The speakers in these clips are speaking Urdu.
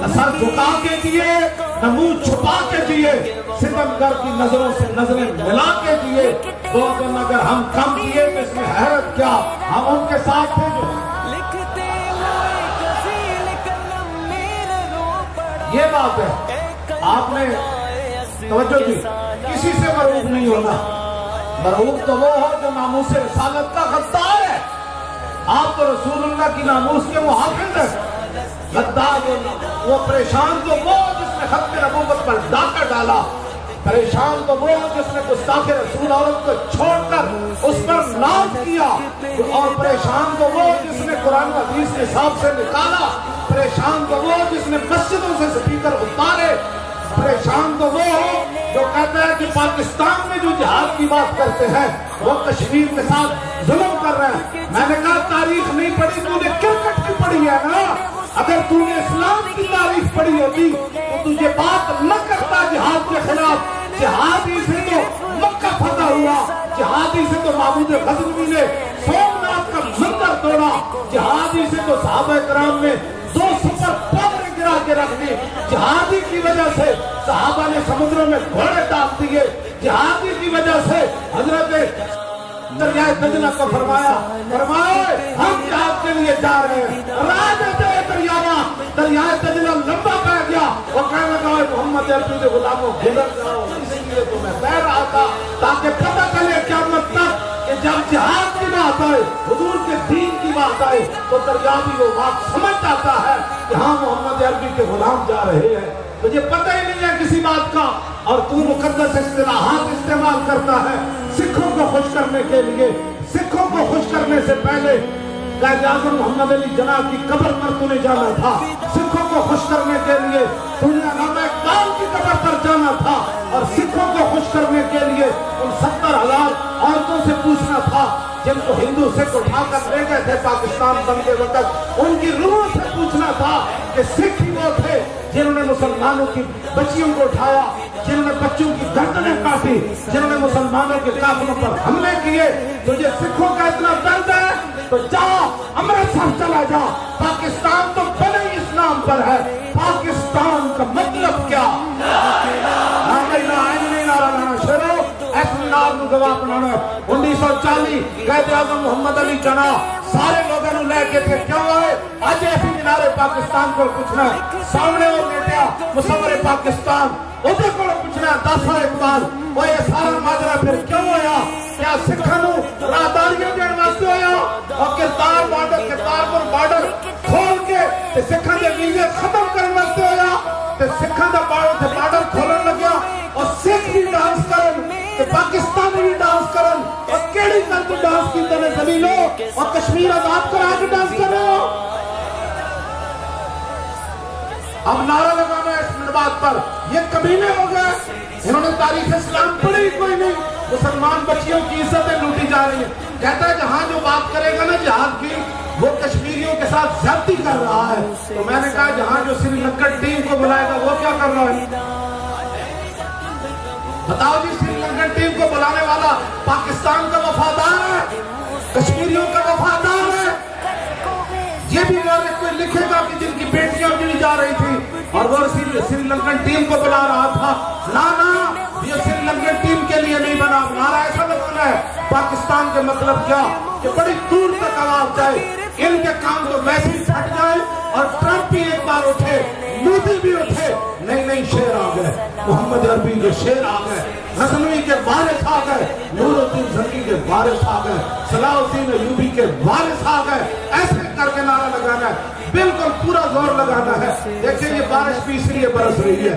نہ سر جھکا کے دیے نہ منہ چھپا کے دیے، ستمگر کی نظروں سے نظریں ملا کے دیے۔ دو دن اگر ہم کم کیے تو اس میں حیرت کیا، ہم ان کے ساتھ تھے جو یہ بات ہے۔ آپ نے توجہ دی، کسی سے مرعوب نہیں ہونا۔ مرعوب تو وہ ہو جو ناموس رسالت کا غدار ہے۔ آپ تو رسول اللہ کی ناموس کے محافظ ہیں۔ غدار وہ پریشان تو وہ جس نے ختم نبوت پر ڈاکہ ڈالا، پریشان تو وہ جس نے گستاخ رسول عورت کو چھوڑ کر اس پر ناز کیا، اور پریشان تو وہ جس نے قرآن و حدیث کے حساب سے نکالا، پریشان تو وہ جس نے مسجدوں سے سپیکر اتارے، پریشان تو وہ جو کہتا ہے کہ پاکستان میں جو جہاد کی بات کرتے ہیں وہ کشمیر کے ساتھ ظلم کر رہے ہیں۔ میں نے کہا تاریخ نہیں پڑھی، تو نے کرکٹ کی پڑھی ہے نا۔ اگر تو نے اسلام کی تاریخ پڑھی ہوتی تو تجھے بات نہ کرتا جہاد کے خلاف۔ جہادی سے تو مکہ فتح ہوا، جہادی سے تو معبود غزنوی نے سومناتھ کا مندر توڑا، جہادی سے تو صحابہ کرام نے 2 سپر پاور گرا کے رکھ دی، جہادی کی وجہ سے صحابہ نے سمندروں میں گھوڑے ڈال دیے، جہادی کی وجہ سے حضرت دریائے دجلہ کو فرمایا ہم جہاد کے لیے جا رہے ہیں، دریائے دجلہ لمبا پہ گیا، وہ کہنے لگا محمد عربی کے غلاموں گزر جاؤ، اسی لیے تو میں بہ رہا تھا تاکہ پتہ چلے قیامت تک کہ جب جہاد کی بات آئے، حضور کے دین کی بات آئے، تو دریا بھی وہ بات سمجھ جاتا ہے کہ ہاں محمد عربی کے غلام جا رہے ہیں۔ مجھے پتہ ہی نہیں ہے کسی بات کا، اور تو مقدس اصطلاحات استعمال کرتا ہے سکھوں کو خوش کرنے کے لیے۔ سکھوں کو خوش کرنے سے پہلے قائد اعظم محمد علی جناح کی قبر پر تو نے جانا تھا، سکھوں کو خوش کرنے کے لیے تو نے علامہ اقبال کی قبر پر جانا تھا، اور سکھوں کو خوش کرنے کے لیے ان 70,000 عورتوں سے پوچھنا تھا جن کو ہندو سکھ اٹھا کر لے گئے تھے پاکستان بنتے وقت، ان کی روحوں سے پوچھنا تھا کہ سکھ ہی وہ تھے جنہوں نے مسلمانوں کی بچیوں کو اٹھایا، جنہوں نے بچوں کی گردنیں کاٹی، جنہوں نے مسلمانوں کے قافلوں پر حملے کیے۔ تجھے سکھوں کا اتنا درد ہے تو جا امرتسر چلا جا، پاکستان تو بنے ہی اسلام پر ہے، پاکستان کا مطلب کیا؟ گواہ بنانا 1940 قائد اعظم محمد علی جناح سارے لوگوں نے لے کے تھے، کیوں آئے؟ آج ایسی مینارے پاکستان کو پوچھنا ہے، سامنے اور بیٹیا مصور پاکستان وہ پوچھنا ہے، داسا اقبال وہ یہ سارا ماجرا پھر کیوں ہویا؟ کیا سکھانوں راہداریاں دین واسطے ہویا؟ اور کرتارپور بارڈر کھول کے سکھاں دے ویزے ختم کرنے واسطے ہویا؟ تے سکھاں دا بارڈر کھولن لگیا اور سکھ بھی ڈانس کرن تے پاکستانی بھی ڈانس کرن، اور کیڑی گل تو ڈانس کیتے نے زمینوں اور کشمیر آزاد کرا کے ڈانس کرو۔ اب نعرہ لگانا ہے اس بات پر، یہ کمینے ہو گئے، انہوں نے تاریخ اسلام پڑھی کوئی نہیں، مسلمان بچیوں کی عزتیں لوٹی جا رہی ہیں۔ کہتا ہے جہاں جو بات کرے گا نا جہاد کی وہ کشمیریوں کے ساتھ زیادتی کر رہا ہے، تو میں نے کہا جہاں جو سری لنکن ٹیم کو بلائے گا وہ کیا کر رہا ہے؟ بتاؤ جی، سری لنکن ٹیم کو بلانے والا پاکستان کا وفادار ہے، کشمیریوں کا وفادار ہے؟ یہ بھی کوئی لکھے گا کہ جن کی بیٹیاں بھی جا رہی تھی اور وہ سری لنکن ٹیم کو بلا رہا تھا؟ نا یہ سری لنکن ٹیم کے لیے نہیں بنا، ہمارا ایسا مطلب ہے پاکستان کے مطلب کیا کہ بڑی دور تک آواز جائے، ان کے کام تو ویسے ہی پھٹ جائے، اور ٹرمپ بھی ایک بار اٹھے، مودی بھی اٹھے، نہیں شیر آ گئے، محمد عربی کے شیر آ گئے، غزنوی کے وارث آ گئے، نور الدین زنگی کے وارث آ گئے، صلاح الدین ایوبی کے وارث آ گئے۔ ایسے کر کے نعرہ لگانا ہے، بالکل پورا زور لگانا ہے۔ دیکھیں یہ بارش بھی اس لیے برس رہی ہے،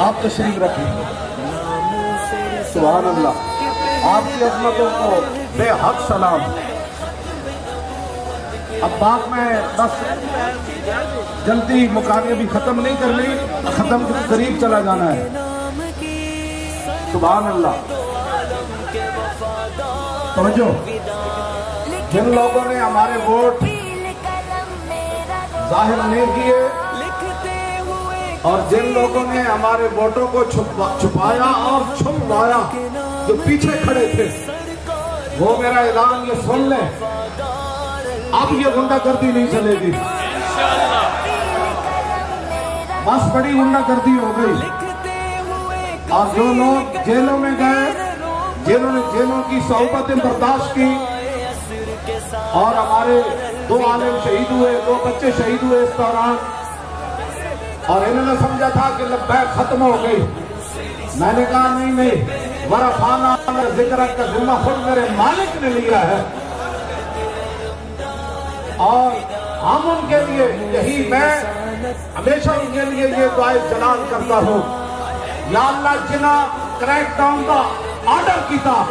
آپ تشریف رکھیں. سبحان اللہ. آپ کی عظمتوں کو بے حق سلام. اب بات میں بس جلدی مکانی بھی ختم نہیں کرنی, ختم کے قریب چلا جانا ہے. سبحان اللہ. توجہ. جن لوگوں نے ہمارے ووٹ ظاہر نہیں کیے اور جن لوگوں نے ہمارے ووٹوں کو چھپایا اور چھپوایا, جو پیچھے کھڑے تھے, وہ میرا اعلان یہ سن لیں, اب یہ غنڈہ گردی نہیں چلے گی. بس بڑی غنڈہ گردی ہو گئی. اور جو لوگ جیلوں میں گئے, جنہوں نے جیلوں کی صحبتیں برداشت کی, اور ہمارے 2 عالم شہید ہوئے, 2 بچے شہید ہوئے اس دوران, اور انہوں نے سمجھا تھا کہ لبیک ختم ہو گئی. میں نے کہا نہیں, ورفعنا ذکرک کا ذمہ خود میرے مالک نے لیا ہے, اور ہم ان کے لیے یہی, میں ہمیشہ ان کے لیے یہ دعائے جلال کرتا ہوں, یا اللہ جنہ کریک ڈاؤن کا آرڈر کیتا,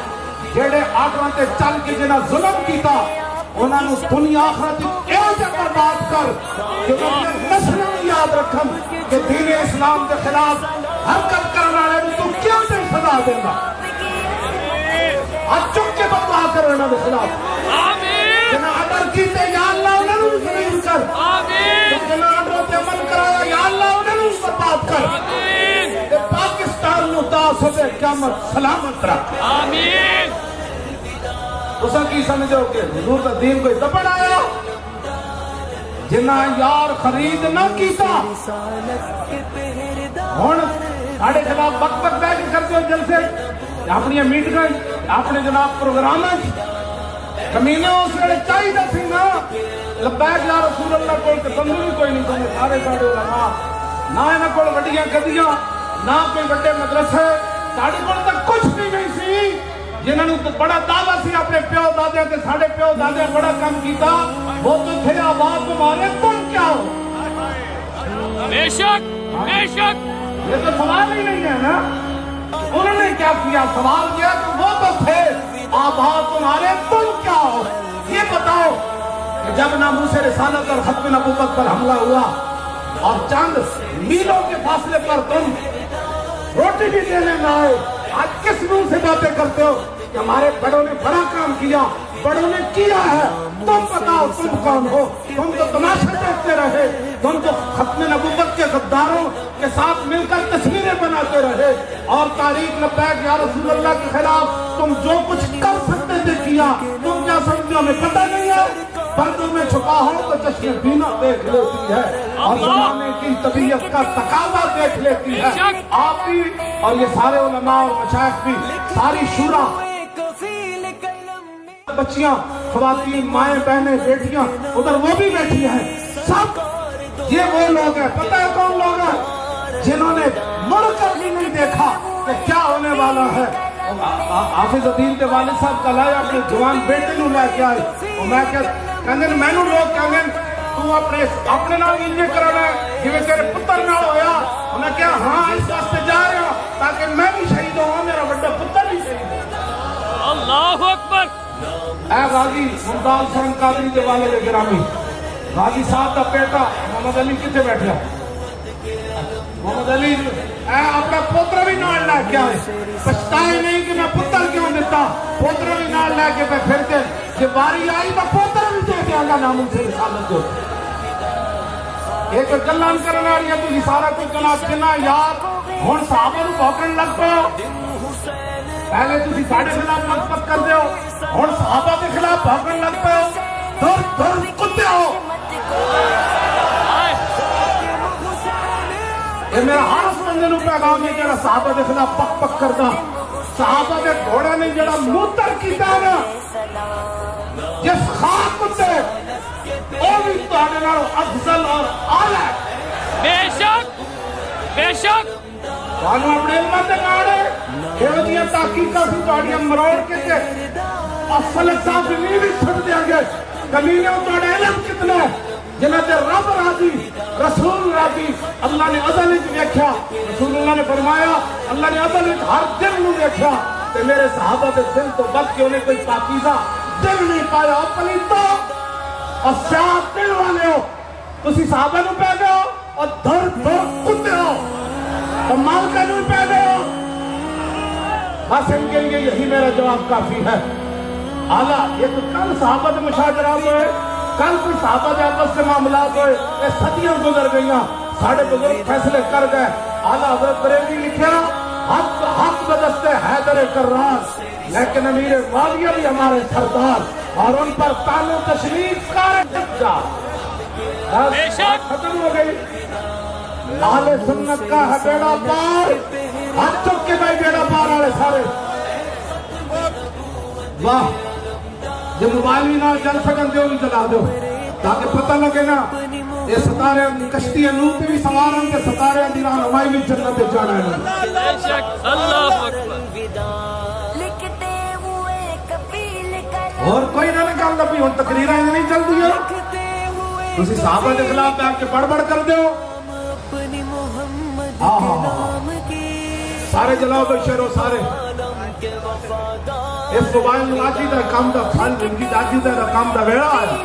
جیڑے آرڈر تے چل کے جنہ ظلم کیتا, انہوں نے دنیا آخرت ایک جگہ بات کر کہ اپنے نسلوں یاد رکھن کہ دین اسلام کے خلاف حرکت کرنے والے تو کیا دے سزا دینا, آج چک کے بتا کر انہوں نے خلاف جنہ آرڈر کیتے, یا اللہ انہوں نے ضرور کر, جنہ آرڈر تے عمل کرایا, یا اللہ انہوں نے برباد کر, کہ پاکستان نو تا سبے قیامت سلامت رکھ. آمین. اسا کی سمجھو کہ حضور کا دین کوئی دبڑ آیا, جنہ یار خرید نہ کیتا, ہون ساڑھے خلاف بک بک بیٹھ کرتے ہو جلسے, اپنی میٹنگ, اپنے جناب پروگرام, کمینے اس ویلے چاہیے سی نا لبیک یا رسول اللہ کوئی تندوری کوئی نہیں, تمہیں سارے ساڑھے علماء نہ انہاں کول وڈیاں گدیاں, نہ کوئی وڈے مدرسے, ساڑھے کول تک کچھ بھی نہیں سی. جنہوں نے بڑا دعویٰ سی اپنے پیو دادے تے ساڑھے پیو دادے بڑا کام کیتا, وہ تو تھے آباد تمہارے، تم کیا ہو؟ بے شک بے شک، یہ تو سوال ہی نہیں ہے نا. انہوں نے کیا کیا؟ سوال کیا کہ وہ تو تھے آباد تمہارے، تم کیا ہو؟ یہ بتاؤ کہ جب ناموس رسالت اور ختم نبوت پر حملہ ہوا اور چند میلوں کے فاصلے پر تم روٹی بھی دینے نہ آئے، آج کس منہ سے باتیں کرتے ہو کہ ہمارے بڑوں نے بڑا کام کیا؟ بڑوں نے کیا ہے، تم بتاؤ تم کون ہو؟ تم تو تماشا دیکھتے رہے، تم تو ختم نبوت کے غداروں کے ساتھ مل کر تصویریں بناتے رہے اور تاریخ لبیک یا رسول اللہ کے خلاف تم جو کچھ کر سکتے تھے کیا. تم کیا سمجھو ہمیں پتہ نہیں ہے؟ پردوں میں چھپا ہو تو چشم بینا دیکھ لیتی ہے اور زمانے کی طبیعت کا تقاضا دیکھ لیتی ہے. آپ بھی اور یہ سارے علماء اور مشائخ بھی، ساری شورا، بچیاں، خواتین، مائیں، بہنیں، بیٹیاں ادھر وہ بھی بیٹھی ہیں، سب یہ وہ لوگ ہیں. پتہ ہے کون لوگ ہیں؟ جنہوں نے مڑ کر بھی نہیں دیکھا کہ کیا ہونے والا ہے. حافظ الدین کے والد صاحب کا لایا اپنے جوان بیٹے نو لے کے آئے اور میں کہیں مینو لوگ کہیں تو اپنے نال انجے کرانا ہے جویں تیرے پتر نال ہویا. انہیں کہا ہاں اس واسطے جا رہا ہوں تاکہ میں بھی شہید ہوں، میرا بڑا پتر بھی شہید ہو. اللہ اکبر. اے غازی ممتاز حسن قادری کے والد گرامی، غازی صاحب کا بیٹا محمد علی کتنے بیٹھا؟ محمد علی اے اپنا پوترا بھی نال لے کے آئے، پچھتائے نہیں کہ میں پتر کیوں دیتا. پوترا بھی نال لے کے پھر کے کہ باری آئی تو پوترا بھی دے دیا گا ناموں سے رسالت جو. ایک گلان کرنا رہی ہے تو سارا کوئی جناب جنا یار ہن صحابہ نو بھوکن لگ پے ہو. پہلے تسی ساڈے خلاف منصب کر دے ہو، ہن صحابہ کے خلاف بھوکن لگ پے ہو. دور دور کتے ہو. یہ میرا ہر اس بندے نو پیغام ہے جڑا صحابہ کے خلاف پک پک کردا. صحابہ کے گھوڑے نے جڑا موتر کیتا نا جس خاک کتے وہ بھی تہاڈے نال افضل اور اعلی. بے شک بے شک. تانوں اپنے علم تے ناڑے ایہو جیاں تحقیقاں سی تہاڈیاں مروڑ کے تے اصل صاحب نہیں بھی چھڈ دیاں گے. کمینے تہاڈا علم کتنا ہے جنہاں تے رب راضی، رسول راضی. اللہ نے ازل وچ ویکھیا، رسول اللہ نے فرمایا اللہ نے ازل وچ ہر دل نو ویکھیا تے میرے صحابہ دے دل تو بد کے انہیں کوئی پاکیزہ دل نہیں پایا. پلیتو اور سیاہ دل والے ہو، تسی صحابہ نو پہ گئے ہو اور دھر دھر کتے ہو اور مالکہ نو پہ گئے ہو. بس ان کے لیے یہی میرا جواب کافی ہے. اعلیٰ یہ تو کل صحابہ کے مشاجرات ہوئے، کل کوئی صحابہ کے آپس سے معاملات ہوئے، یہ صدیاں گزر گئیاں، ساڑھے بزرگ فیصلے کر گئے. اعلیٰ حضرت بریلوی لکھیا حق بدستے حیدر کرار، لیکن امیر معاویہ بھی ہمارے سردار اور ان پر تانو تشریف کار جا. ختم ہو گئی. اہل سنت کا ہے بیڑا پار. ہاتھ چک کے بھائی بیڑا پار والے سارے. واہ جو موبائل بھی نہ چل سکن دو بھی چلا دو تاکہ پتہ لگے نا یہ ستارے کشتی نور بھی سوارن کے ستارے دی رہنمائی بھی جنت جانا ہے. اللہ اکبر. اور کوئی نہ نکال لبی ہوں تقریریں نہیں چل دی ہے. تسی صحابہ کے خلاف بیٹھ کے بڑھ بڑھ کر دیو. سارے جلاؤ بھائی شہروں سارے. اس موبائل میں آجی دا کام دا پھل جنگی آجی دا کام دا بیڑا ہے.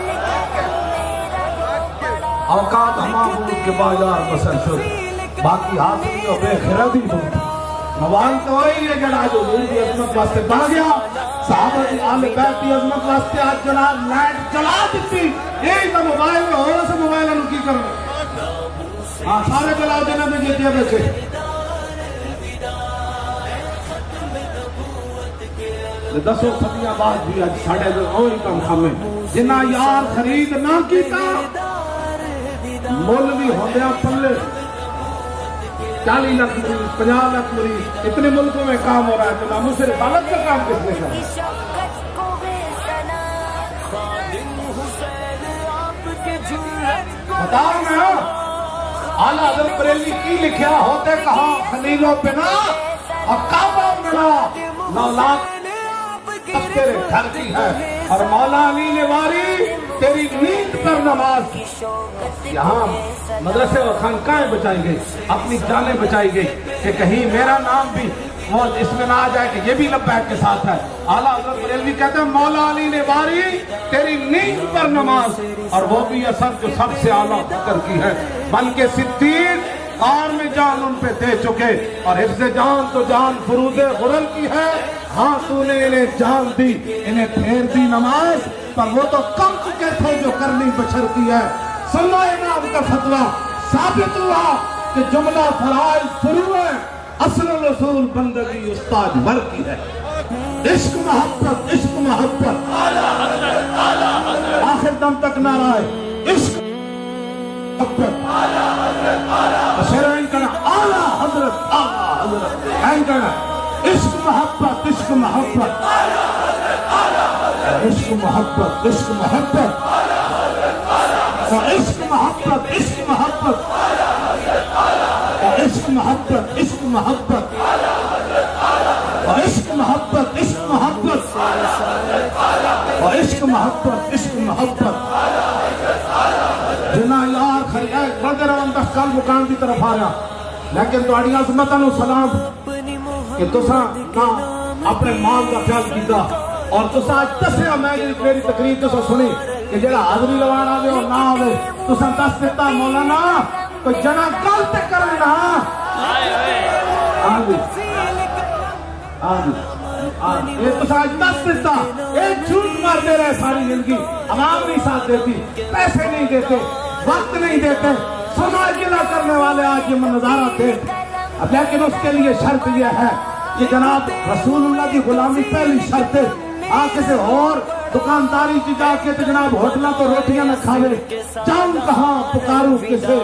اوقات ہمام کے بازار بسر شد باقی حاصلی و بے خردی بود. موبائل تو وہی ہے جڑا جو نور کی عظمت واسطے بڑھ گیا. صحابہ کی آل بیت کی عظمت واسطے آج جناب لائٹ جلا دیتی. یہی تو موبائل میں ہو رہا سے موبائل انہوں کی کرنے. ہاں سارے جلا دینا میں یہ دیا بچے. دسو صدیاں بعد بھی آج ساڑھے جو ہوئی کم ہمیں جنہ یار خرید نہ کیتا مول بھی ہوندیا پلے 40 لاکھ مریض 50 لاکھ مریض اتنے ملکوں میں کام ہو رہا ہے. تو ناموس رسالت کا کام کس نے کرا؟ بتاؤ نا. اعلیٰ حضرت بریلوی کی لکھیا ہوتے کہاں خلیلوں پہ نا اور کعبہ بنا نولاد تیرے گھر کی ہے اور مولا علی نے واری تیری نیند پر نماز. یہاں مدرسے اور خانقاہیں بچائی گئی, اپنی جانیں بچائی گئی کہ کہیں میرا نام بھی وہ اس میں نہ آ جائے کہ یہ بھی لبیک کے ساتھ ہے. اعلیٰ حضرت بریلوی کہتے ہیں مولا علی نے باری تیری نیند پر نماز, اور وہ بھی اثر جو سب سے اعلیٰ فکر کی ہے. بلکہ صدیق غار میں جان ان پہ دے چکے, اور حفظ جان تو جان فروز غرل کی ہے. ہاں تو نے انہیں جان دی, انہیں پھیر دی نماز, پر وہ تو کم چکے تھے جو کرنی بشر کی ہے. سنو امام کا فتویٰ, ثابت ہوا کہ جملہ فرائض فروع ہے, اصل الاصول بندگی استاد ور کی ہے. عشق محبت, عشق محبت, آخر دم تک نعرہ ہے عشق محبت. شیر این کہنا اعلیٰ حضرت, اعلیٰ حضرت این کہنا عشق محبت, عشق محبت, عشق محبت, عشق محبت, عشق محبت, عشق محبت, عشق محبت, عشق محبت, عشق محبت, عشق محبت, عشق محبت, عشق محبت. جنا یار خیر بڑھتے رہو اندر کل مکان کی طرف آیا, لیکن تھوڑی عظمتاں نو سلام کہ تساں نہ اپنے مال کا خیال کیتا, اور تساں اج دسیا میں میری تقریر تساں سنی کہ جڑا حاضری لوان آوے اور نہ آوے تساں دس دیتا مولانا کوئی جنا کل تے کرے نا. ہاں جی ہاں جی, یہ تساں اج دس دیتا, یہ جھوٹ مارتے رہے ساری زندگی, عوام نہیں ساتھ دیتی, پیسے نہیں دیتے, وقت نہیں دیتے, سنا گلا کرنے والے آج یہ نظارہ تھے. اب لیکن اس کے لیے شرط یہ ہے کہ جناب رسول اللہ کی غلامی پہلی شرط ہے. کسی اور دکانداری کی جا کے تو جناب ہوٹلہ تو روٹیاں نہ کھاوے, جاؤں کہاں پکاروں کسے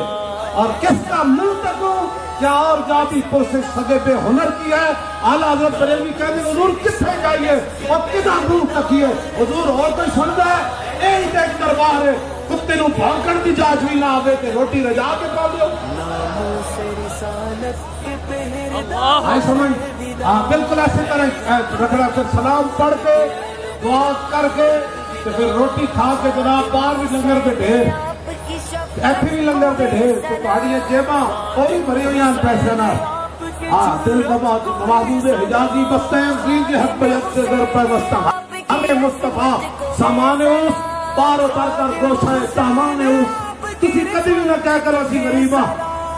اور کس کا منہ تکوں, کیا اور جا بھی پرسے سگے بے ہنر کی ہے. اعلیٰ حضرت بریلوی کہتے ہیں حضور کسے جائیے اور کدھا منہ تکیے, حضور اور کوئی سنتا ہے اے ہی دیکھ دربار ہے, کتے نو بھونکن دی جاچ بھی نہ آوے کہ روٹی رجا کے پا دیو. آئے سمجھ, بالکل ایسے طرح رکھنا, پھر سلام پڑھ کے دعا کر کے تو پھر روٹی کھا کے جناب باہر بھی لنگر کے ڈھیر, ایتھے بھی لنگر کے ڈھیر, تو پہاڑی جیباں وہ بھی بھری ہوئی ہیں پیسے نہ. ہاں دل کا موجود حجازی بستے ہیں زین کے حق بیت سے در پہ بستہ ہمیں مصطفیٰ سامان اس پار اتر کر گوشہ سامان اس. کسی کبھی بھی نہ کہہ کر اسی غریبہ.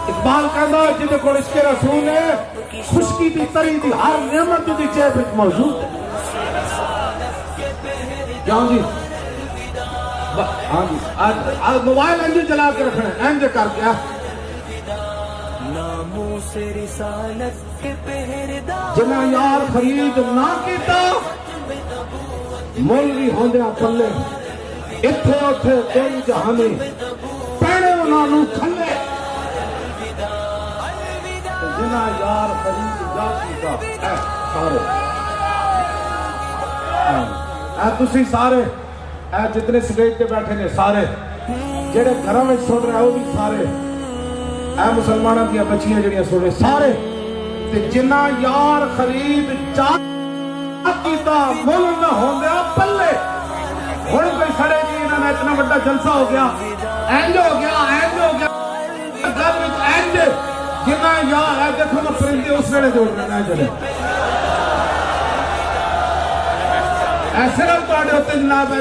اقبال کہنا جنہیں کو عشق رسول ہے خشکی دی تری دی ہر نعمت دی جیب وچ موجود ہے. جاؤں جی ہاں جی, آج موبائل انجن چلا کے رکھنا ہے, انجن کر کے جنہیں یار خرید نہ کیتا مول بھی ہوندیا پلے, اتھے اتھے کوئی جہانی پیڑے انہاں نو کھلے. جنہیں یار خرید جا کیتا اے سارے, اے تسی سارے, اے جتنے سٹیج پہ بیٹھے نے سارے, جڑے گھروں میں سن رہے وہ بھی سارے, اے مسلمانوں کی بچیاں جڑیاں سن رہے سارے, جنہ یار خرید جا کیتا مل نہ ہوندیا پلے. ہن کوئی سڑے جی انہاں نے اتنا بڑا جلسہ ہو گیا, اینج ہو گیا, اینج ہو گیا, گھر وچ اینج جنہ یار ہے دیکھو نا پرندے اس ویلے جوڑ رہے ہیں چلے ایسے نہ تواڈے ہوتے جناب ہے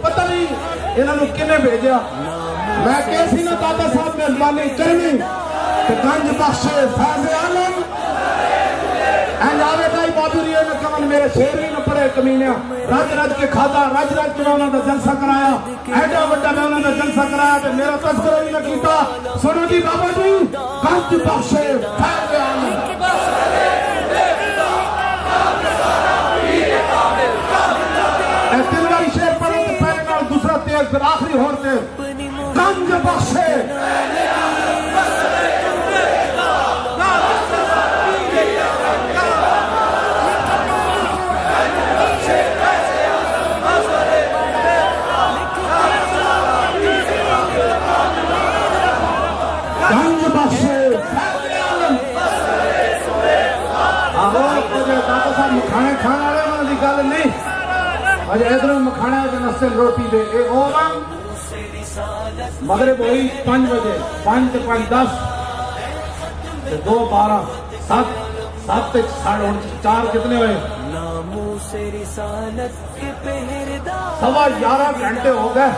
پتہ نہیں انہوں نے کنے بھیجا. میں کیسی نہ دادا صاحب مہربانی کرنی کہ گنج بخش فیض عالم جاوید آئی بابری نے کمن میرے شیر بھی نہ پڑے کمینیا, رج رج کے کھادا, رج رج کے میں انہوں نے جلسہ کرایا, ایڈا بڑا میں انہوں نے جلسہ کرایا کہ میرا تذکرہ بھی نہ کیتا. سنو جی بابا جی گنج بخش فیض عالم تین باری شیر پڑھو تو پہلے نال دوسرا تیز پھر آخری ہور تیز. گنج بخش گنج بخش دادا صاحب کھانے کھانے والے کی گل نہیں, اج ادھر مکھانا تے نسل روٹی دے اے او مغرب ہوئی 5 بجے 5 تے 5 10 تے 2 12 7 7 تے 4 کتنے ہوئے 11:15 گھنٹے ہو گئے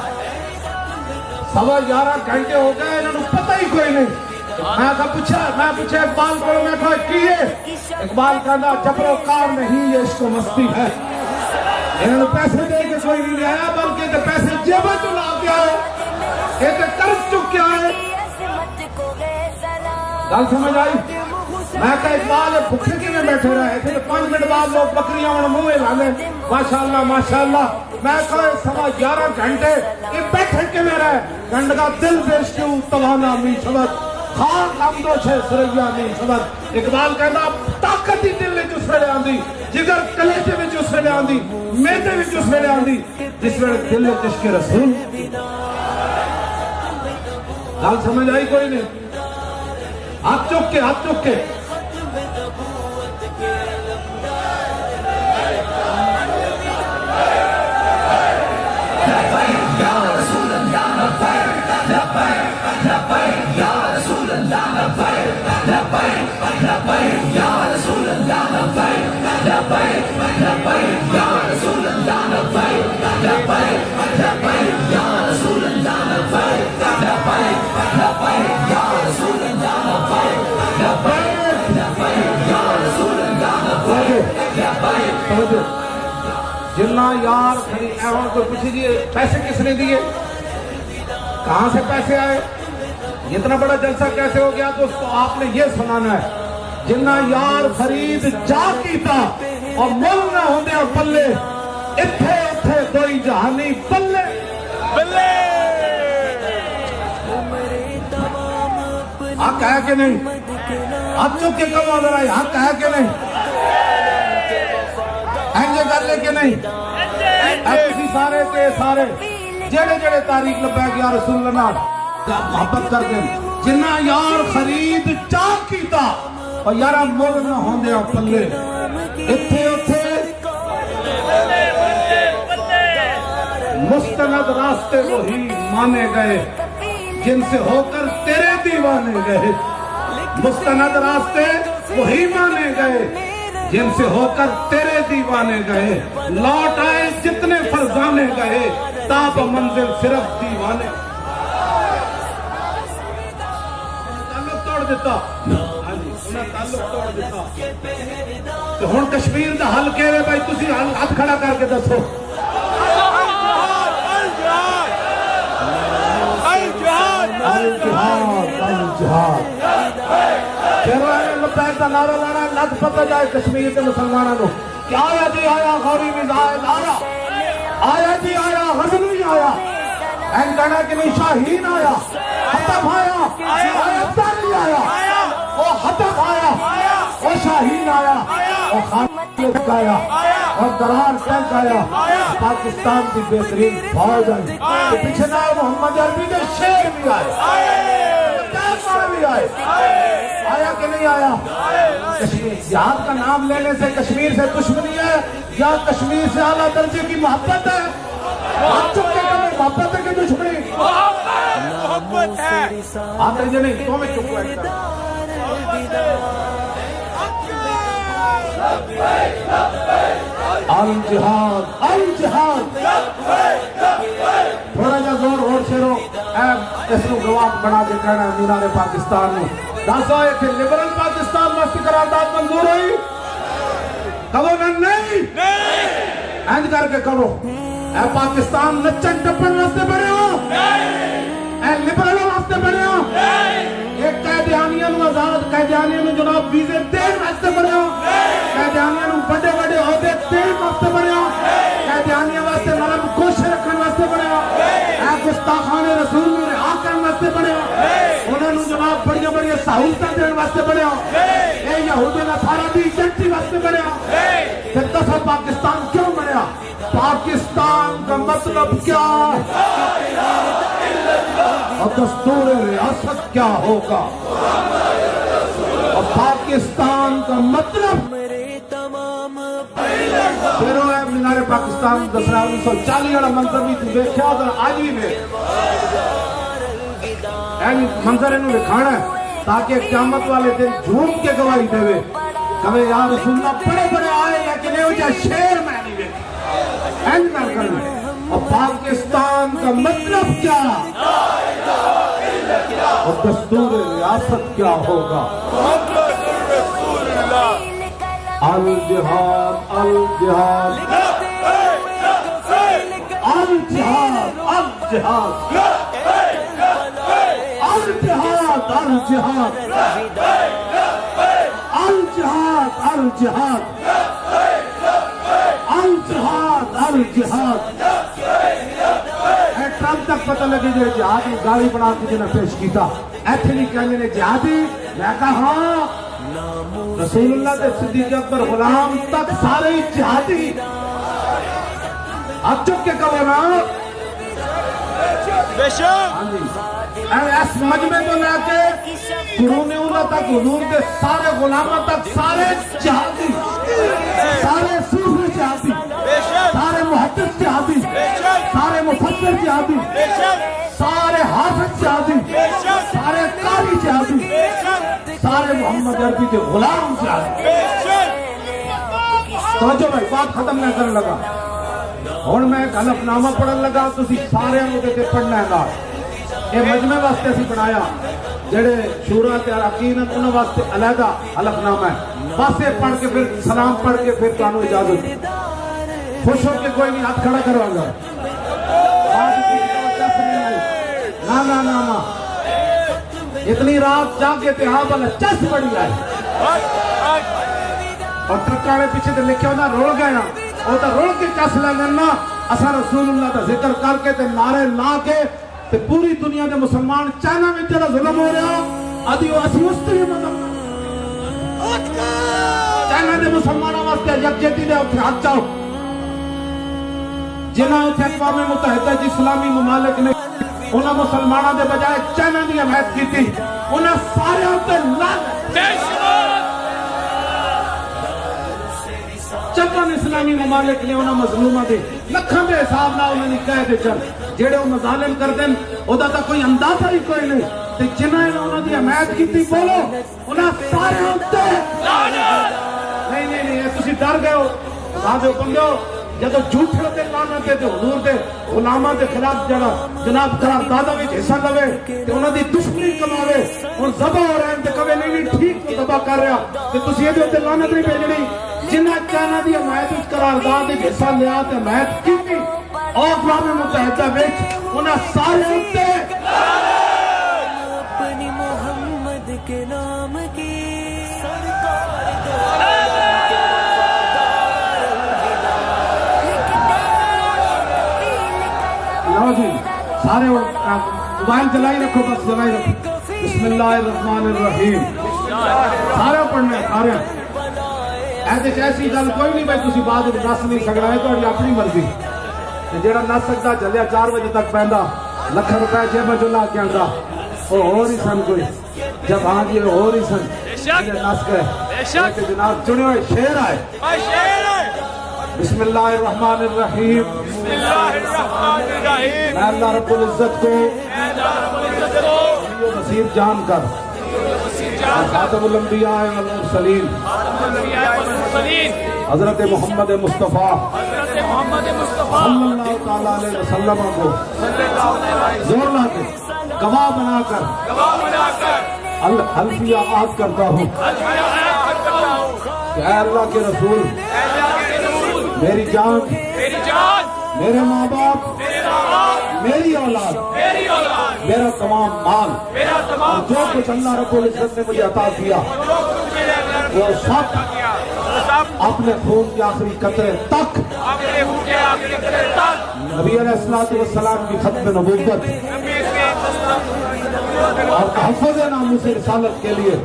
11:15 گھنٹے ہو گئے انہوں نے پتہ ہی کوئی نہیں میں پوچھا اقبال کو میں کہا کی ہے اقبال کہنا جبر و کار نہیں یہ عشق و مستی ہے انہوں نے پیسے دے کے کوئی نہیں آیا بلکہ کہ پیسے جیبہ چلا کے آئے یہ تو قرض چک کے آئے گل سمجھ آئی میں کہا اقبال بھوکے کی میں بیٹھے رہے تھے 5 منٹ بعد لوگ بکریاں اور منہ لانے ماشاءاللہ ماشاءاللہ میں کہا 11:15 گھنٹے یہ بیٹھے کے میں رہے گھنٹہ دل دیش کیوں توانا می شبت خان لمدو چھے سریا می شبت اقبال کہنا طاقت ہی دل وچ اس ویلے آندی جگر کلیجے وچ اس ویلے آندی میدے وچ اس ویلے آندی جس ویلے دل وچ عشق رسول گل سمجھ آئی کوئی نہیں ہاتھ چک کے جلنا یار کوئی پوچھے جی پیسے کس نے دیے کہاں سے پیسے آئے اتنا بڑا جلسہ کیسے ہو گیا تو اس کو آپ نے یہ سنانا ہے جلنا یار خرید جا کیتا اور مل نہ ہوندے پلے اتھے اتھے دوئی جہانی بلے بلے حق ہے کہ نہیں آپ چک کے کم آ رہا ہے حق ہے کہ نہیں اینجے کر لے کہ نہیں ایسی سارے کے سارے جڑے جڑے تاریخ لبیک یا رسول اللہ محبت کر دیں جنہ یار خرید چاہ کیتا اور یارہ مول نہ ہوندے پلے اتھے اتھے مستند راستے وہی مانے گئے جن سے ہو کر تیرے دیوانے گئے مستند راستے وہی مانے گئے جن سے ہو کر تیرے دیوانے گئے لوٹ آئے جتنے فرزانے گئے تاب منزل صرف دیوانے تعلق توڑ دیتا تعلق توڑ دیتا تو ہن کشمیر دا حل کہہ رہے بھائی تسی ہاتھ کھڑا کر کے دسو لبیک کا نعرہ لانا لت پتہ جائے کشمیر کے مسلمانوں کہ آیا جی آیا غوری مزاج آیا جی آیا غزنوی آیا این کہنا کہ نہیں شاہین آیا حتف آیا تاری آیا وہ حتف آیا وہ شاہین آیا وہ خالق آیا اور درار ٹینک آیا پاکستان کی بہترین فوج آئی پیچھے نہ محمد عربی کے شیر بھی آئے بھی آئے آیا کہ نہیں آیا کشمیر جہاد کا نام لینے سے کشمیر سے دشمنی ہے یا کشمیر سے اعلیٰ درجے کی محبت ہے محبت ہے کہ دشمنی محبت ہے آپ رہے نہیں تو میں چپ ہے الجہاد الجہاد تھوڑا جا زور اور شیرو اس کو گواہ بنا کے کہنا ہے مینار پاکستان میں داسو ہے کہ لبرل پاکستان واسطے قرارداد منظور ہوئی کہو نہیں اینج کر کے کرو اے پاکستان نچن ٹپن واسطے بنے ہو اے لبرل واسطے بنے ہو ایک قیدیانیاں نو آزاد قیدیانیاں نو جناب ویزے دین واسطے بنے ہو قیدیانیاں نو بڑے بڑے عہدے دین واسطے بنے ہو قیدیانیاں واسطے نرم کوشش رکھنے واسطے بنے ہو اے گستاخان رسول نو رہا کرنے واسطے بنے ہو انہوں نے جناب بڑی بڑی سہولتیں دینے واسطے بنے ہو اے یہود نصارا دی ایجنٹی واسطے بنے ہو پھر دفعہ پاکستان کیوں بنے ہو پاکستان کا مطلب کیا اور دستور ریاست کیا ہوگا اور پاکستان کا مطلب پھر وہ مینار پاکستان دسرا 1940 والا منظر بھی تو دیکھا اور آج بھی میں منظر انہوں نے کھانا ہے تاکہ قیامت والے دن جھوم کے گواہی دے کبھی یا رسول اللہ بڑے بڑے آئے لیکن یہ وجہ شیر میں نہیں دیکھا اینڈ میں کرنا اور پاکستان کا مطلب کیا اور دستور ریاست کیا ہوگا الجہاد الجہاد الجہاد الجہاد الجہاد الجہاد الجہاد الجہاد الجہاد الجہاد ٹرمپ تک پتہ لگے جو جہاد کی گاڑی بنا کے جنہیں پیش کیتا ایتھے نہیں کہنے نے جہادی میں کہا ہاں رسول اللہ کے صدیق اکبر غلام تک سارے جہادی اب چک کے کہو نا اس مجمع کو لے کے قرون اولا تک حضور کے سارے غلاموں تک سارے جہادی سارے صوفی جہادی سارے محدث جہادی سارے مفسر جہادی سارے حافظ جہادی سارے قاری جہادی سارے محمد عربی کے غلام جہادی توجہ بھائی بات ختم نہ کرنے لگا ہوں میں ایک حلف نامہ پڑھن لگا تو سارے مجھے پڑھنا ہے گا یہ مجمع واسطے اسی بنایا جڑے شورا تے اراکین انہاں واسطے علیحدہ حلف نامہ ہے بس یہ پڑھ کے پھر سلام پڑھ کے پھر تانوں اجازت خوش ہو کے کوئی نہیں ہاتھ کھڑا کروا گا نا نا نا نا اتنی رات جاگے تے ہاں والا چس بڑی آئی اور ٹرکاں دے پیچھے تے لکھیا ہونا رول گئے نا وہ تو رول کے چس لے لینا اساں رسول اللہ کا ذکر کر کے تے نعرے لا کے تے پوری دنیا دے مسلمان چائنا میں جڑا ظلم ہو رہا ادھی وہ اسی اس طرح مطلب چائنا دے مسلمانوں واسطے یکجہتی دے اتنے ہاتھ چاہو جنہاں اتنے اقوام متحدہ جی اسلامی ممالک نے انہاں مسلمانوں دے بجائے چائنا دی حمایت کی تھی انہاں سارے اتنے لعنت چکن اسلامی ممالک نے انہاں مظلومہ دے لکھاں دے حساب نہ انہوں نے کہہ دے چل جیڑے انہوں ظالم کر دیں اوہ دا کوئی اندازہ ہی کوئی نہیں تے جنہاں انہوں دی حمایت کی تھی بولو انہاں سارے ہوتے نہیں تسی ڈر گئے ہو راجو بندے ہو جدو جھوٹے ہوتے لعنت تے حضور دے غلاماں دے خلاف جڑا جناب قرارداد وچ حصہ لوے تے انہاں دی دشمنی کماوے ہن ذبح ہو رہے ہیں تے کبھی نہیں ٹھیک ذبح کر رہا تے تسی یہ تے لعنت نہیں بھیجنی جنہاں چائنا دی حمایت وچ قرارداد وچ حصہ لیا تے حمایت کیتی اور اقوام متحدہ وچ انہاں سارے ہوتے اپنی محمد کے نام کی لو جی سارے موبائل جلائی رکھو بس جلائی رکھو بسم اللہ الرحمن الرحیم سارے پڑھنے سارے ایسے ایسی گل کوئی نہیں بھائی تسی بعد نس نہیں سکنا ہے تہاڈی اپنی مرضی جیڑا نس سکتا چلیا 4 بجے تک پہندا لکھ روپے جیب وچ لا کے آندا وہ ہور ہی سن کوئی جب ہاں جی ہور ہی سن نس گئے جناب چنے ہوئے شعر آئے بسم اللہ الرحمن الرحیم بسم اللہ الرحمن الرحیم میں اللہ رب العزت کو نصیر جان کر خاتم الانبیاء والمرسلین حضرت محمد مصطفیٰ صلی اللہ تعالیٰ علیہ وسلم کو زور لا کے گواہ بنا کر الحلفیہ عہد کرتا ہوں کہ اے اللہ کے رسول میری جان میرے ماں باپ میری اولاد میرا تمام مال اور جو کچھ اللہ رب العزت نے مجھے عطا کیا وہ سب اپنے خون کے آخری قطرے تک نبی علیہ السلام کی ختم نبوت اور تحفظ ناموس رسالت کے لیے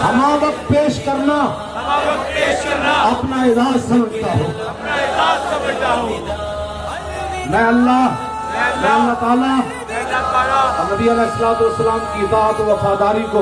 ہما وقت پیش کرنا اپنا اعزاز سمجھتا ہوں میں اللہ تعالیٰ اور نبی علیہ السلام کی اطاعت و وفاداری کو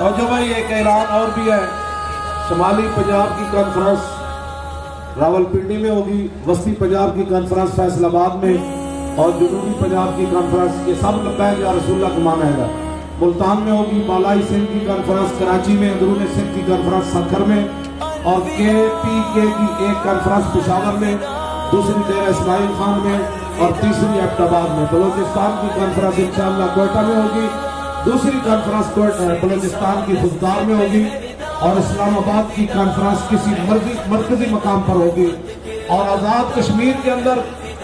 اور جو بھائی ایک اعلان اور بھی ہے، شمالی پنجاب کی کانفرنس راول پنڈی میں ہوگی، وسطی پنجاب کی کانفرنس فیصل آباد میں، اور جنوبی پنجاب کی کانفرنس یہ سب لبیک یا رسول اللہ کو مانا ہے گا۔ ملتان میں ہوگی، بالائی سندھ کی کانفرنس کراچی میں، اندرون سندھ کی کانفرنس سکھر میں، اور KPK کی ایک کانفرنس پشاور میں، دوسری ڈیرہ اسماعیل خان میں، اور تیسری ایبٹ آباد میں۔ بلوچستان کی کانفرنس انشاءاللہ کوئٹہ میں ہوگی، دوسری کانفرنس بلوچستان کی خزدار میں ہوگی، اور اسلام آباد کی کانفرنس کسی مرکزی مقام پر ہوگی، اور آزاد کشمیر کے اندر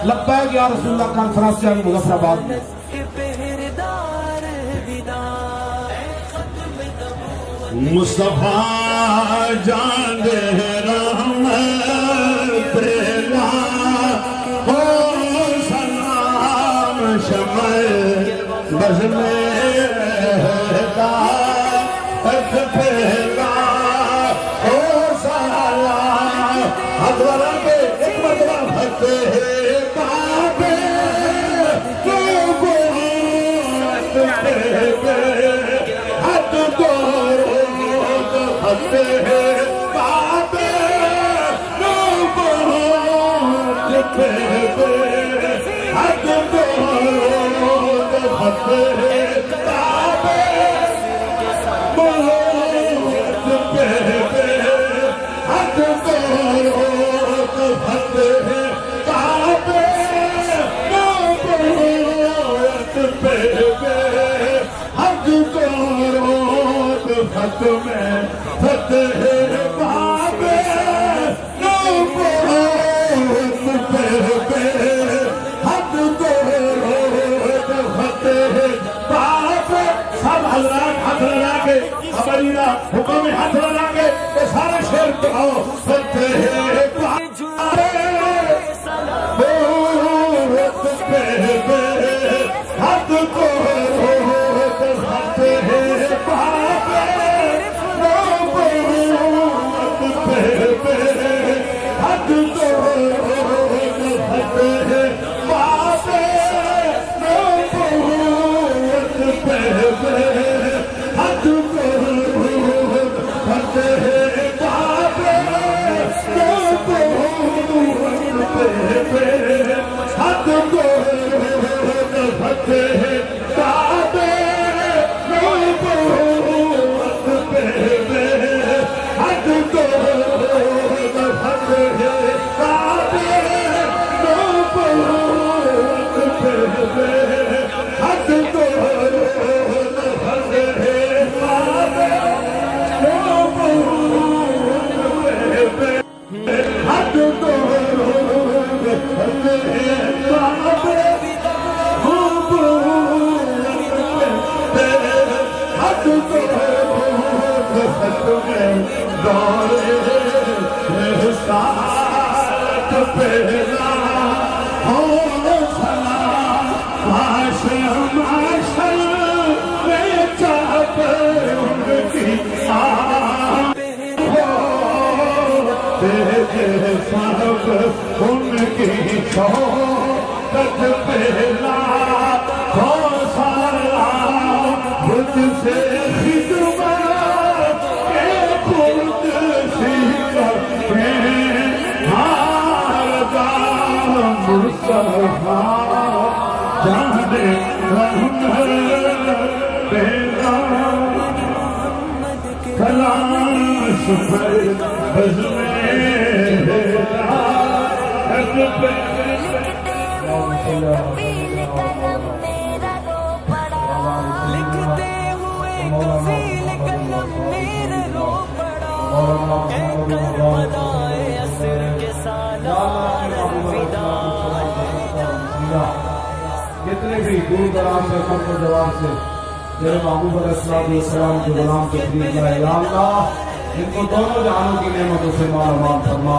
لبیک یا رسول اللہ کانفرنس جائے مظفر آباد میں۔ مصطفیٰ جان رحمت پیلا ہو سلام شمع بز میں ہدایت پیلا ہو سلام حضرہ کے ایک مرتبہ فتح کعبے نبوت پہ حد دور حتے بابے نبوت پہ حد دور حتے بابے نبوت پہ حد دور حتے بابے نبوت پہ حد دور ختم فتح بابے نبوت پہ حد دور فتح بابے۔ سب حضرات ہاتھ لگا کے ابریہ حکم ہاتھ لگا کے سارے شیر کہو فتح بابے نبوت پہ حد دور فتح بابے نبوت پہ حد دور فتح بابے نبوت پہ حد دور فتح بابے نبوت پہ حد دور فتح بابے نبوت پہ حد دور فتح بابے نبوت پہ حد دور فتح بابے نبوت پہ حد دور فتح بابے ساتھ پہلا ہو سلام معاشر معاشر میں چاہت ان کی تیرے صاحب ان کی شوقت پہلا ہو سلام خود سے خدمت کے خود سیکھ مصطفیٰ جانے رحمت پیلا کلاش پر بز میں ہدایت لکھتے ہوئے تفصیل کلم میرے رو پڑا اے کربلائے عصر کے سالار الوداع۔ کتنے بھی دور دراز سے خط و جواب سے تیرے محبوب علیہ السلام کے غلام کے قریب لائے، یا اللہ ان کو دونوں جہانوں کی نعمتوں سے مال امان فرما،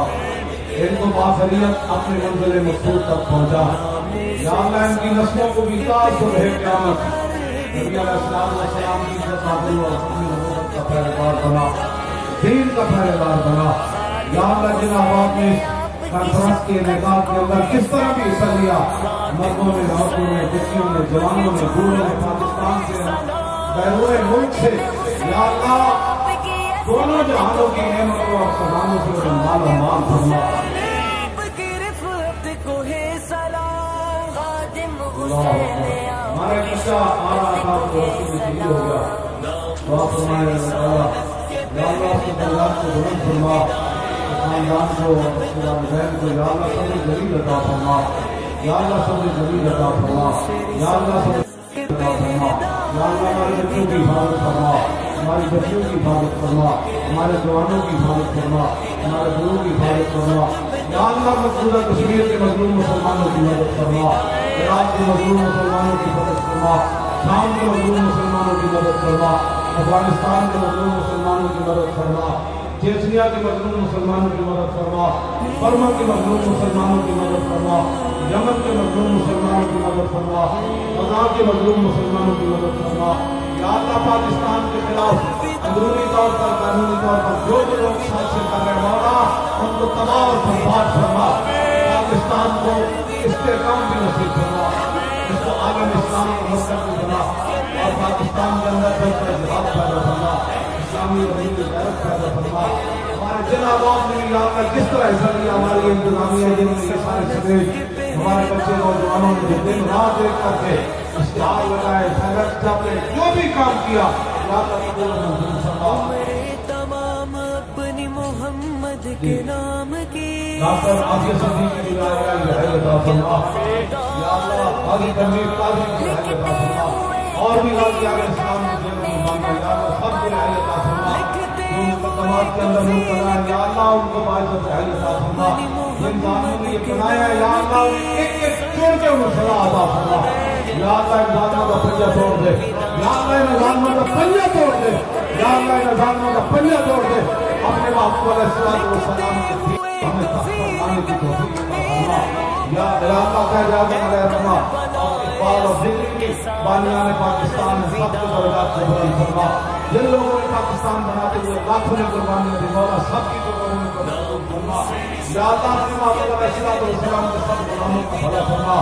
ان کو باخریت اپنے منزل مقصود تک پہنچا، یا اللہ ان کی نسلوں کو بھی تا صبح قیامت نبی علیہ السلام کی عزت حاصل اور اپنی نبوت کا پہرے دار بنا، دین کا پہرے دار بنا. یا اللہ جن آباد نے کانفرنس کے انعقاد کے اندر کس طرح بھی حصہ لیا، مردوں نے، عورتوں نے، بچیوں نے، جوانوں نے، بوڑھوں نے، پاکستان سے، بیرون ملک سے، یا اللہ دونوں جہانوں کی نعمتوں اور خزانوں سے مال و مال فرما. ہمارے بچہ آ رہا تھا تو رسول شہید ہو گیا. دعا فرمائے اللہ تعالیٰ، یا اللہ اس کے درجات کو بلند فرما، خاندان کو، اس کے والدین کو، یا اللہ صبر جلیل عطا فرما، یا اللہ صبر جلیل عطا فرما، یا اللہ صبر عطا فرما. یا اللہ ہمارے بچوں کی حفاظت فرما، ہماری بچیوں کی حفاظت فرما، ہمارے جوانوں کی حفاظت فرما، ہمارے بڑوں کی حفاظت فرما. یا اللہ مقبوضہ کشمیر کے مظلوم مسلمانوں کی مدد فرما، عراق کے مظلوم مسلمانوں کی مدد فرما، شام کے مظلوم مسلمانوں کی مدد فرما، افغانستان کے مظلوم مسلمانوں کی مدد فرما، چیچنیا کے مظلوم مسلمانوں کی مدد فرما، برما کے مظلوم مسلمانوں کی مدد فرما، یمن کے مظلوم مسلمانوں کی مدد فرما، غزہ کے مظلوم مسلمانوں کی مدد فرما. یا اللہ پاکستان کے خلاف اندرونی طور پر، قانونی طور پر جو لوگ سازشیں کر رہے مولا ان کو تباہ اور برباد فرما. پاکستان کو استحکام بھی نصیب فرما، اس کو عالم اسلام کو مستقل بنا، اور پاکستان کے اندر بہتر جہاد پیدا فرما، اسلامی وحید غیرت پیدا فرما. ہمارے جن آباد میں یا اللہ جس طرح حصہ لیا ہماری انتظامیہ جن میں یہ سارے سمیت ہمارے بچے نوجوانوں نے جو دن رات ایک کر کے اشتہار لگائے، فیلر چھاپے، جو بھی کام کیا یا اللہ قبول منظور فرما. کے نام کی ڈاکٹر عافیہ صدیق کی رعایہ رہائے عطا فرما. یا اللہ قاضی تنویر قاضی کی رعایہ عطا فرما، اور بھی غازیان اسلام کے جنوں میں مانگا یا اللہ سب کی رعایہ عطا فرما. جو مقدمات کے اندر مبتلا ہے یا اللہ ان کو باعث رعایہ عطا فرما. جن ظالموں نے یہ بنایا ہے یا اللہ ایک ایک چور کے انہیں سزا عطا فرما. یا اللہ ان ظالموں کا پنجہ توڑ دے، یا اللہ ان ظالموں کا پنجہ توڑ دے، یا اللہ ان ظالموں کا پنجہ توڑ دے. اپنے محبوب علیہ السلام کو سلام کے دین ہمیں تحت فرمانے کی توفیق عطا فرما. یا اللہ کا اجازت علیہ رحمہ اور اقبال اور ذکر کی بانیان پاکستان میں سب کو درجات کو بلند فرما. جن لوگوں نے پاکستان بناتے ہوئے لاکھوں نے قربانیاں دی مولا سب کی قربانیوں کو قبول فرما. یا اللہ اپنے محبوب علیہ السلام کے سب غلاموں کا بھلا فرما.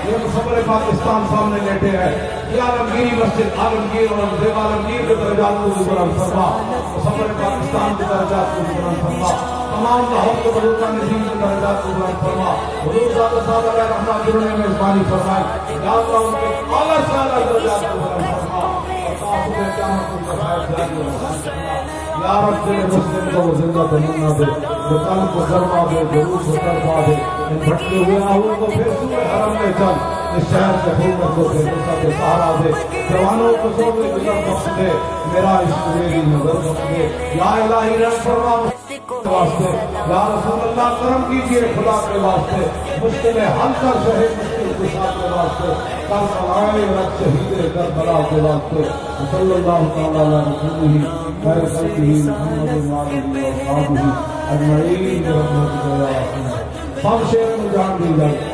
یہ مصور پاکستان سامنے لیٹے ہیں، یہ عالمگیری مسجد عالمگیر اور زیب عالمگیر کے درجات کو بلند فرما، مصور پاکستان کے درجات کو بلند فرما، تمام لاہور کے بلوچا نظیم کے درجات کو بلند فرما. حضور ذات صاحب علیہ رحمہ جنہوں نے میزبانی فرمائی یا اللہ ان کے اعلیٰ سے اعلیٰ درجات کو بلند فرما، اور تعاقب قیامت کو بخیر جاری و نصیب فرما. یا رب دل مسلم کو وہ زندہ تمنا دے، جو قلب کو گرما دے، جلوس کو ترفا دے. ان بھٹکے ہوئے آہوں کو پھر سوئے حرم میں چل، اس شہر کے حکومت کو پھر نصرت سہارا دے. جوانوں کو صبح گزر بخش دے، میرا عشق میری نظر بخش دے. یا الہی رحم فرما واسطے، یا رسول اللہ کرم کیجئے خدا کے واسطے، مشکلیں حل کر شہید مشکل کشا کے واسطے، کل کلائے رکھ شہید کربلا کے واسطے. صلی اللہ تعالیٰ علیہ رسولہ خیر خلقہ محمد وآلہ وصحبہ اجمعین برحمتک یا ارحم الراحمین. سب شیر میں جان دی جائے.